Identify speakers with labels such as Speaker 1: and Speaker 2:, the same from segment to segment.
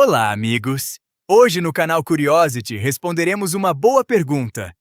Speaker 1: Olá, amigos! Hoje no canal Curiosity responderemos uma boa pergunta.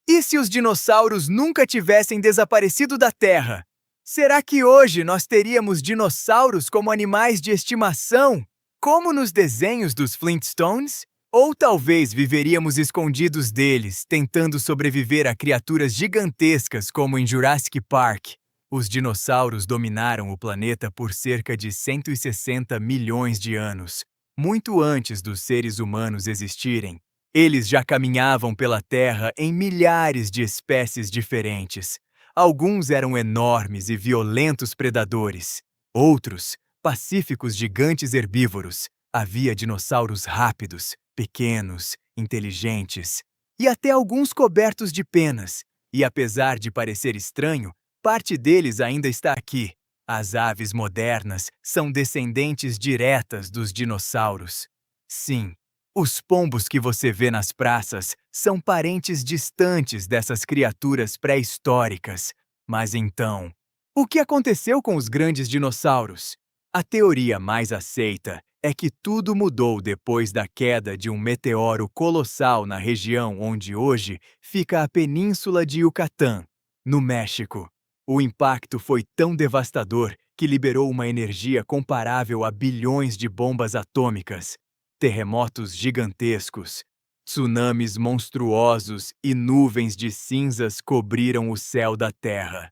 Speaker 1: E se os dinossauros nunca tivessem desaparecido da Terra? Será que hoje nós teríamos dinossauros como animais de estimação, como nos desenhos dos Flintstones? Ou talvez viveríamos escondidos deles, tentando sobreviver a criaturas gigantescas como em Jurassic Park? Os dinossauros dominaram o planeta por cerca de 160 milhões de anos. Muito antes dos seres humanos existirem, eles já caminhavam pela Terra em milhares de espécies diferentes. Alguns eram enormes e violentos predadores. Outros, pacíficos gigantes herbívoros. Havia dinossauros rápidos, pequenos, inteligentes e até alguns cobertos de penas. E apesar de parecer estranho, parte deles ainda está aqui. As aves modernas são descendentes diretas dos dinossauros. Sim, os pombos que você vê nas praças são parentes distantes dessas criaturas pré-históricas. Mas então, o que aconteceu com os grandes dinossauros? A teoria mais aceita é que tudo mudou depois da queda de um meteoro colossal na região onde hoje fica a Península de Yucatán, no México. O impacto foi tão devastador que liberou uma energia comparável a bilhões de bombas atômicas, terremotos gigantescos, tsunamis monstruosos e nuvens de cinzas cobriram o céu da Terra.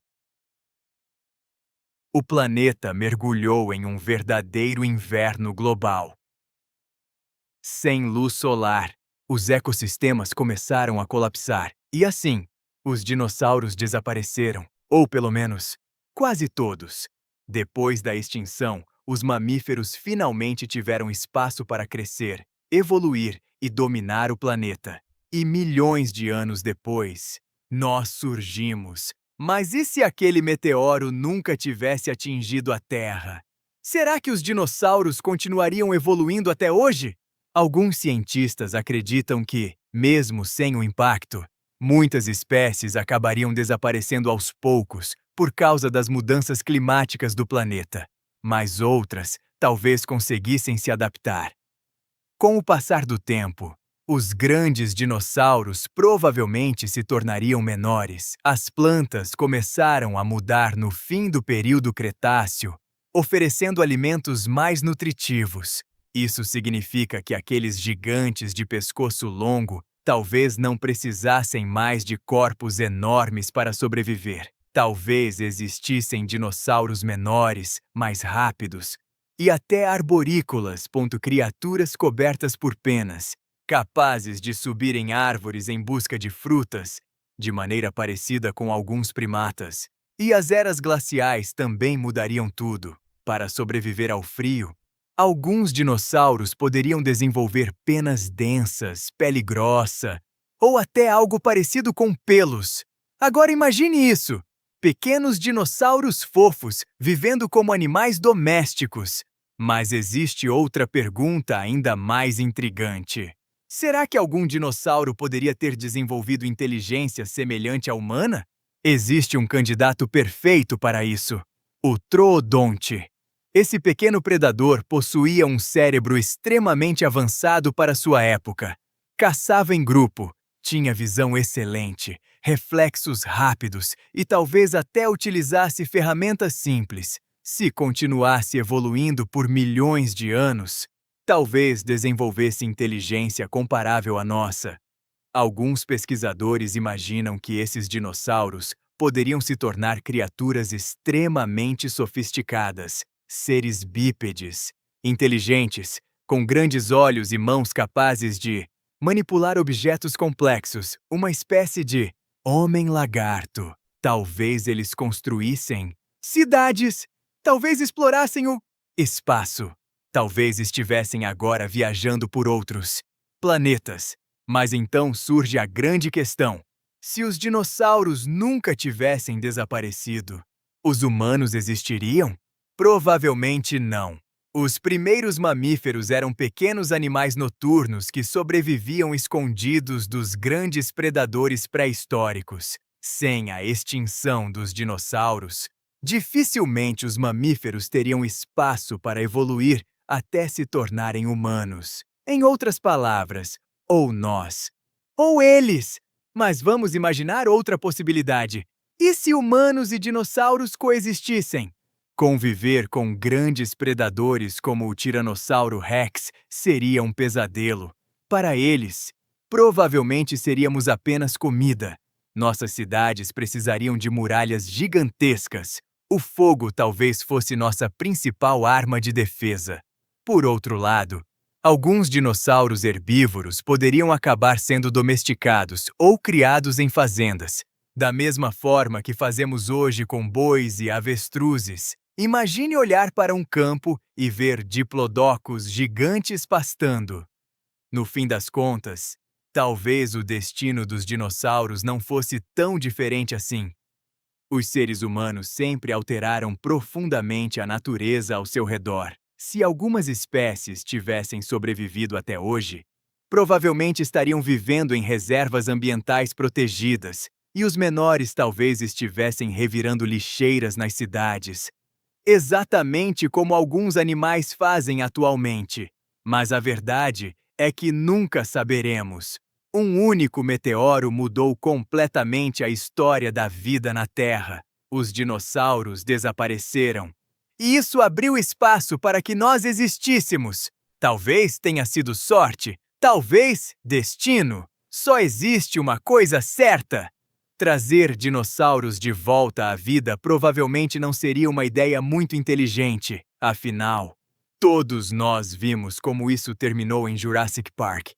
Speaker 1: O planeta mergulhou em um verdadeiro inverno global. Sem luz solar, os ecossistemas começaram a colapsar, e assim, os dinossauros desapareceram. Ou pelo menos, quase todos. Depois da extinção, os mamíferos finalmente tiveram espaço para crescer, evoluir e dominar o planeta. E milhões de anos depois, nós surgimos. Mas e se aquele meteoro nunca tivesse atingido a Terra? Será que os dinossauros continuariam evoluindo até hoje? Alguns cientistas acreditam que, mesmo sem o impacto, muitas espécies acabariam desaparecendo aos poucos por causa das mudanças climáticas do planeta, mas outras talvez conseguissem se adaptar. Com o passar do tempo, os grandes dinossauros provavelmente se tornariam menores. As plantas começaram a mudar no fim do período Cretáceo, oferecendo alimentos mais nutritivos. Isso significa que aqueles gigantes de pescoço longo talvez não precisassem mais de corpos enormes para sobreviver. Talvez existissem dinossauros menores, mais rápidos, e até arborícolas, criaturas cobertas por penas, capazes de subir em árvores em busca de frutas, de maneira parecida com alguns primatas. E as eras glaciais também mudariam tudo. Para sobreviver ao frio, alguns dinossauros poderiam desenvolver penas densas, pele grossa, ou até algo parecido com pelos. Agora imagine isso! Pequenos dinossauros fofos vivendo como animais domésticos. Mas existe outra pergunta ainda mais intrigante. Será que algum dinossauro poderia ter desenvolvido inteligência semelhante à humana? Existe um candidato perfeito para isso: o Troodonte. Esse pequeno predador possuía um cérebro extremamente avançado para sua época. Caçava em grupo, tinha visão excelente, reflexos rápidos e talvez até utilizasse ferramentas simples. Se continuasse evoluindo por milhões de anos, talvez desenvolvesse inteligência comparável à nossa. Alguns pesquisadores imaginam que esses dinossauros poderiam se tornar criaturas extremamente sofisticadas, seres bípedes, inteligentes, com grandes olhos e mãos capazes de manipular objetos complexos, uma espécie de homem-lagarto. Talvez eles construíssem cidades, talvez explorassem o espaço, talvez estivessem agora viajando por outros planetas. Mas então surge a grande questão: se os dinossauros nunca tivessem desaparecido, os humanos existiriam? Provavelmente não. Os primeiros mamíferos eram pequenos animais noturnos que sobreviviam escondidos dos grandes predadores pré-históricos. Sem a extinção dos dinossauros, dificilmente os mamíferos teriam espaço para evoluir até se tornarem humanos. Em outras palavras, ou nós, ou eles. Mas vamos imaginar outra possibilidade. E se humanos e dinossauros coexistissem? Conviver com grandes predadores como o Tiranossauro Rex seria um pesadelo. Para eles, provavelmente seríamos apenas comida. Nossas cidades precisariam de muralhas gigantescas. O fogo talvez fosse nossa principal arma de defesa. Por outro lado, alguns dinossauros herbívoros poderiam acabar sendo domesticados ou criados em fazendas, da mesma forma que fazemos hoje com bois e avestruzes. Imagine olhar para um campo e ver diplodocos gigantes pastando. No fim das contas, talvez o destino dos dinossauros não fosse tão diferente assim. Os seres humanos sempre alteraram profundamente a natureza ao seu redor. Se algumas espécies tivessem sobrevivido até hoje, provavelmente estariam vivendo em reservas ambientais protegidas, e os menores talvez estivessem revirando lixeiras nas cidades, exatamente como alguns animais fazem atualmente. Mas a verdade é que nunca saberemos. Um único meteoro mudou completamente a história da vida na Terra. Os dinossauros desapareceram. E isso abriu espaço para que nós existíssemos. Talvez tenha sido sorte, talvez destino. Só existe uma coisa certa. Trazer dinossauros de volta à vida provavelmente não seria uma ideia muito inteligente. Afinal, todos nós vimos como isso terminou em Jurassic Park.